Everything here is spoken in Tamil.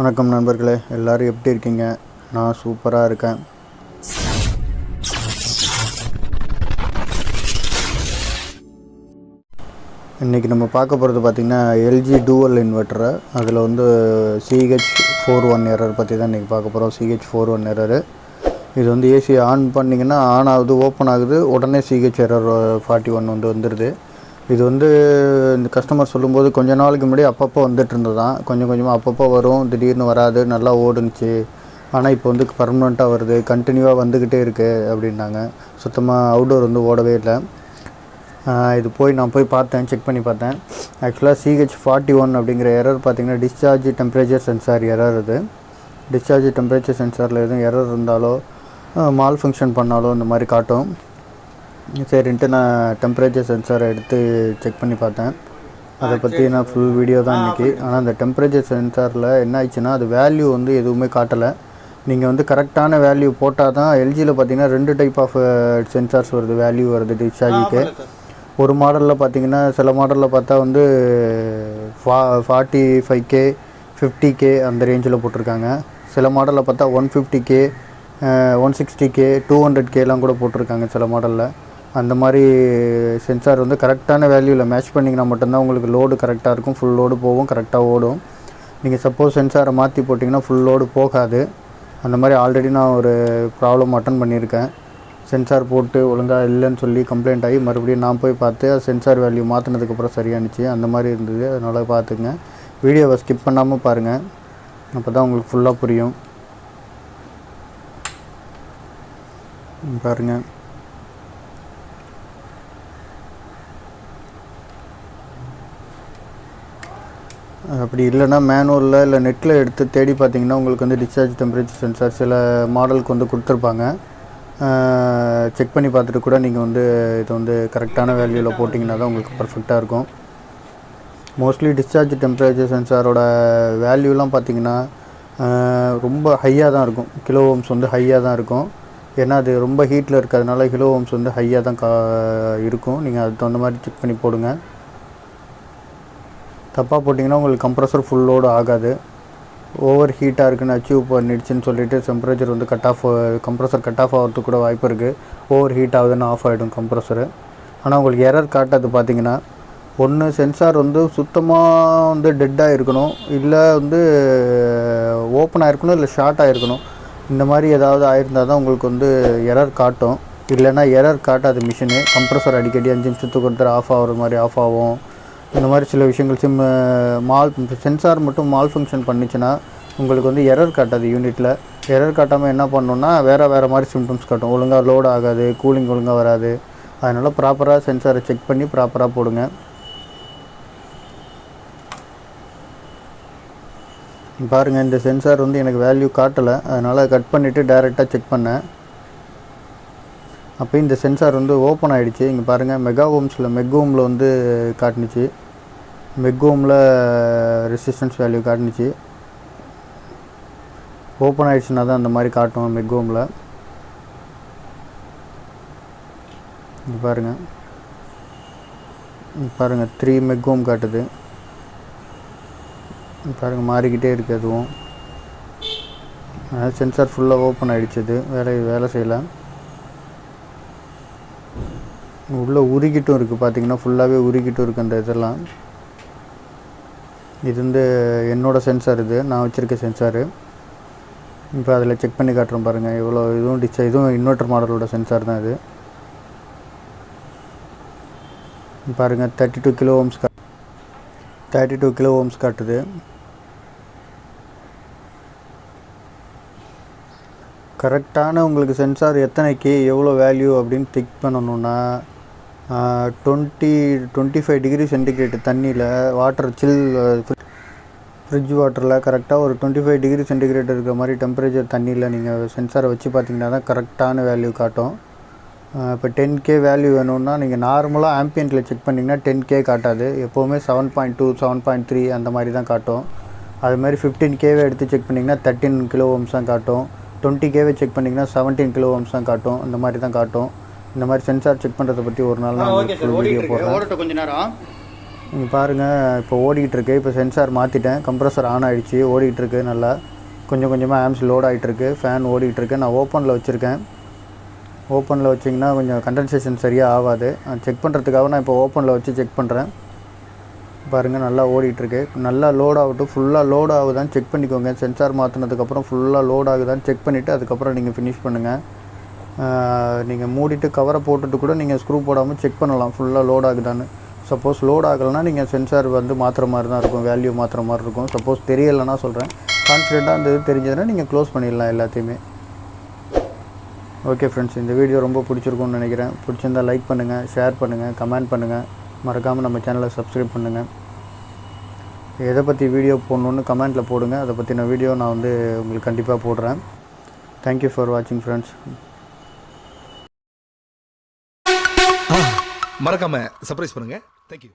வணக்கம் நண்பர்களே, எல்லோரும் எப்படி இருக்கீங்க? நான் சூப்பராக இருக்கேன். இன்றைக்கி நம்ம பார்க்க போகிறது பார்த்திங்கன்னா எல்ஜி டூவல் இன்வெர்ட்டரு. அதில் வந்து CH41 எரர் பற்றி தான் இன்றைக்கி பார்க்க போகிறோம். CH41 error. இது வந்து ஏசி ஆன் பண்ணிங்கன்னா ஆன் ஆகுது, ஓப்பன் ஆகுது, உடனே CH41 வந்துடுது. இது வந்து இந்த கஸ்டமர் சொல்லும்போது கொஞ்ச நாளுக்கு முன்னாடி அப்பப்போ வந்துட்டு இருந்ததான். கொஞ்சம் கொஞ்சமாக அப்பப்போ வரும், திடீர்னு வராது, நல்லா ஓடுனுச்சு. ஆனால் இப்போ வந்து பர்மனெண்ட்டாக வருது, கண்டினியூவாக வந்துக்கிட்டே இருக்குது அப்படின்னாங்க. சுத்தமாக அவுடோர் வந்து ஓடவே இல்லை. இது நான் போய் பார்த்தேன், செக் பண்ணி பார்த்தேன். ஆக்சுவலாக CH41 அப்படிங்கிற எரர் பார்த்திங்கன்னா டிஸ்சார்ஜ் டெம்பரேச்சர் சென்சார் எரர். இது டிஸ்சார்ஜ் டெம்பரேச்சர் சென்சாரில் எதுவும் எரர் இருந்தாலோ மால் ஃபங்க்ஷன் பண்ணாலோ இந்த மாதிரி காட்டும். சரின்ட்டு நான் டெம்பரேச்சர் சென்சாரை எடுத்து செக் பண்ணி பார்த்தேன். அதை பற்றி நான் ஃபுல் வீடியோ தான் இன்றைக்கி. ஆனால் அந்த டெம்பரேச்சர் சென்சாரில் என்ன ஆயிடுச்சுன்னா அது வேல்யூ வந்து எதுவுமே காட்டலை. நீங்கள் வந்து கரெக்டான வேல்யூ போட்டால் தான். எல்ஜியில் பார்த்தீங்கன்னா 2 டைப் ஆஃப் சென்சார்ஸ் வருது, வேல்யூ வருது டிஸ்சார்ஜுக்கு. ஒரு மாடலில் பார்த்தீங்கன்னா சில மாடலில் பார்த்தா வந்து 45K 50K அந்த ரேஞ்சில் போட்டிருக்காங்க. சில மாடலில் பார்த்தா 150K 160K 200Kலாம் கூட போட்டிருக்காங்க சில மாடலில். அந்த மாதிரி சென்சார் வந்து கரெக்டான வேல்யூவில் மேட்ச் பண்ணிங்கன்னா மட்டும்தான் உங்களுக்கு லோடு கரெக்டாக இருக்கும், ஃபுல் லோடு போகும், கரெக்டாக ஓடும். நீங்கள் சப்போஸ் சென்சாரை மாற்றி போட்டிங்கன்னா ஃபுல் லோடு போகாது. அந்த மாதிரி ஆல்ரெடி நான் ஒரு ப்ராப்ளம் அட்டன் பண்ணியிருக்கேன். சென்சார் போட்டு ஒழுங்காக இல்லைன்னு சொல்லி கம்ப்ளைண்ட் ஆகி மறுபடியும் நான் போய் பார்த்து சென்சார் வேல்யூ மாற்றினதுக்கப்புறம் சரியானுச்சு. அந்த மாதிரி இருந்தது. அதனால் பார்த்துங்க, வீடியோவை ஸ்கிப் பண்ணாமல் பாருங்கள், அப்போ தான் உங்களுக்கு ஃபுல்லாக புரியும். பாருங்கள், அப்படி இல்லைன்னா மேனுவலில் இல்லை நெட்டில் எடுத்து தேடி பார்த்தீங்கன்னா உங்களுக்கு வந்து டிஸ்சார்ஜ் டெம்பரேச்சர் சென்சார் சில மாடலுக்கு வந்து கொடுத்துருப்பாங்க. செக் பண்ணி பார்த்துட்டு கூட நீங்கள் வந்து இது வந்து கரெக்டான வேல்யூவில் போட்டிங்கன்னா தான் உங்களுக்கு பர்ஃபெக்டாக இருக்கும். மோஸ்ட்லி டிஸ்சார்ஜ் டெம்பரேச்சர் சென்சாரோட வேல்யூலாம் பார்த்திங்கன்னா ரொம்ப ஹையாக தான் இருக்கும். கிலோ ஓம்ஸ் வந்து ஹையாக தான் இருக்கும். ஏன்னா அது ரொம்ப ஹீட்டில் இருக்கிறதுனால கிலோ ஓம்ஸ் வந்து ஹையாக தான் இருக்கும். நீங்கள் அதுக்கு தகுந்த மாதிரி செக் பண்ணி போடுங்க. தப்பாக போட்டிங்கன்னா உங்களுக்கு கம்ப்ரஸர் ஃபுல் லோடு ஆகாது. ஓவர் ஹீட்டாக இருக்குன்னு அச்சீவ் பண்ணிடுச்சுன்னு சொல்லிவிட்டு டெம்பரேச்சர் வந்து கம்ப்ரஸர் கட் ஆஃப் ஆகிறதுக்கு கூட வாய்ப்பு இருக்குது. ஓவர் ஹீட் ஆகுதுன்னு ஆஃப் ஆகிடும் கம்ப்ரஸரு. ஆனால் உங்களுக்கு எரர் காட்டாது. பார்த்தீங்கன்னா ஒன்று சென்சார் வந்து சுத்தமாக வந்து டெட்டாக இருக்கணும், இல்லை வந்து ஓப்பன் ஆகிருக்கணும், இல்லை ஷார்ட் ஆகிருக்கணும். இந்த மாதிரி ஏதாவது ஆயிருந்தால் தான் உங்களுக்கு வந்து எரர் காட்டும். இல்லைன்னா எரர் காட்டாது மிஷினு. கம்ப்ரஸர் அடிக்கடி 5 நிமிஷத்துக்கு ஒருத்தர் ஆஃப் ஆகிற மாதிரி ஆஃப் ஆகும். இந்த மாதிரி சில விஷயங்கள் சென்சார் மட்டும் மால் ஃபங்க்ஷன் பண்ணிச்சுன்னா உங்களுக்கு வந்து எரர் காட்டாது. யூனிட்டில் எரர் காட்டாமல் என்ன பண்ணணுன்னா வேறு மாதிரி சிம்டம்ஸ் காட்டும். ஒழுங்காக லோட் ஆகாது, கூலிங் ஒழுங்காக வராது. அதனால் ப்ராப்பராக சென்சாரை செக் பண்ணி ப்ராப்பராக போடுங்க. பாருங்கள், இந்த சென்சார் வந்து எனக்கு வேல்யூ காட்டலை, அதனால் கட் பண்ணிவிட்டு டைரெக்டாக செக் பண்ணேன். அப்போ இந்த சென்சார் வந்து ஓப்பன் ஆகிடுச்சு. இங்கே பாருங்கள், மெக் ஓமில் வந்து காட்டுனுச்சு. மெக் ஓமில் ரெசிஸ்டன்ஸ் வேல்யூ காட்டுனுச்சு. ஓப்பன் ஆகிடுச்சுன்னா தான் அந்த மாதிரி காட்டும் மெக் ஓமில். இங்கே பாருங்கள் 3 மெக் ஓம் காட்டுது. பாருங்கள், மாறிக்கிட்டே இருக்குது அதுவும். அதனால் சென்சார் ஃபுல்லாக ஓப்பன் ஆகிடுச்சு. வேலை செய்யலை. உள்ளே உருகிட்டும் இருக்குது. பார்த்திங்கன்னா ஃபுல்லாகவே உருகிட்டும் இருக்குது அந்த இதெல்லாம். இது வந்து என்னோடய சென்சார், இது நான் வச்சுருக்க சென்சாரு. இப்போ அதில் செக் பண்ணி காட்டுறோம் பாருங்கள். இதுவும் இன்வெர்ட்டர் மாடலோட சென்சார் தான் இது. பாருங்கள், 32 கிலோ ஓம்ஸ் காட்டுது. கரெக்டான உங்களுக்கு சென்சார் எத்தனைக்கு எவ்வளோ வேல்யூ அப்படின்னு டிக் பண்ணணுன்னா 25 டிகிரி சென்டிகிரேட் தண்ணியில் வாட்டர் ஃப்ரிட்ஜ் வாட்டரில் கரெக்டாக ஒரு 25 டிகிரி சென்டிகிரேட் இருக்கிற மாதிரி டெம்பரேச்சர் தண்ணியில் நீங்கள் சென்சாரை வச்சு பார்த்தீங்கன்னா தான் கரெக்டான வேல்யூ காட்டும். இப்போ 10K வேல்யூ வேணும்னா நீங்கள் நார்மலாக ஆம்பியன்ட்டில் செக் பண்ணிங்கன்னா 10K காட்டாது. எப்போவுமே 7.2 7.3 அந்த மாதிரி தான் காட்டும். அதுமாதிரி 15K எடுத்து செக் பண்ணிங்கன்னா 13 கிலோ ஓம்ஸ் தான் காட்டும். 20K செக் பண்ணிங்கன்னா 17 கிலோ ஓம்ஸ் தான் காட்டும். இந்த மாதிரி தான் காட்டும். இந்த மாதிரி சென்சார் செக் பண்ணுறதை பற்றி ஒரு நாள் நான் வீடியோ போடுறேன். கொஞ்ச நேரம் நீங்கள் பாருங்கள் இப்போ ஓடிக்கிட்டுருக்கு. இப்போ சென்சார் மாற்றிட்டேன், கம்ப்ரஸர் ஆன் ஆகிடுச்சு, ஓடிக்கிட்டுருக்கு. நல்லா கொஞ்சம் கொஞ்சமாக ஆம்ஸ் லோட் ஆகிட்டுருக்கு. ஃபேன் ஓடிக்கிட்டுருக்கு. நான் ஓப்பனில் வச்சுருக்கேன். ஓப்பனில் வச்சிங்கன்னா கொஞ்சம் கண்டென்சேஷன் சரியாக ஆகாது. செக் பண்ணுறதுக்காக நான் இப்போ ஓப்பனில் வச்சு செக் பண்ணுறேன். பாருங்கள் நல்லா ஓடிட்டுருக்கு. நல்லா லோட் ஆகட்டும். ஃபுல்லாக லோட் ஆகுதான்னு செக் பண்ணிக்கோங்க. சென்சார் மாற்றினதுக்கப்புறம் ஃபுல்லாக லோட் ஆகுதான்னு செக் பண்ணிவிட்டு அதுக்கப்புறம் நீங்கள் ஃபினிஷ் பண்ணுங்கள். நீங்கள் மூடிட்டு கவரை போட்டுட்டு கூட நீங்கள் ஸ்க்ரூ போடாமல் செக் பண்ணலாம் ஃபுல்லாக லோட் ஆகுதான்னு. சப்போஸ் லோட் ஆகலைன்னா நீங்கள் சென்சார் வந்து மாற்றுற மாதிரி தான் இருக்கும், வேல்யூ மாற்றுற மாதிரி இருக்கும். சப்போஸ் தெரியலைன்னா சொல்கிறேன், கான்ஃபிடெண்ட்டாக அந்த இது தெரிஞ்சதுன்னா நீங்கள் க்ளோஸ் பண்ணிடலாம் எல்லாத்தையுமே. ஓகே ஃப்ரெண்ட்ஸ், இந்த வீடியோ ரொம்ப பிடிச்சிருக்கும்னு நினைக்கிறேன். பிடிச்சிருந்தால் லைக் பண்ணுங்கள், ஷேர் பண்ணுங்கள், கமெண்ட் பண்ணுங்கள். மறக்காமல் நம்ம சேனலை சப்ஸ்கிரைப் பண்ணுங்கள். எதை பற்றி வீடியோ போடணுன்னு கமெண்ட்டில் போடுங்க. அதை பற்றின வீடியோ நான் வந்து உங்களுக்கு கண்டிப்பாக போடுறேன். தேங்க்யூ ஃபார் வாட்சிங் ஃப்ரெண்ட்ஸ். மறக்காமல் சர்ப்ரைஸ் பண்ணுங்கள். தேங்க்யூ.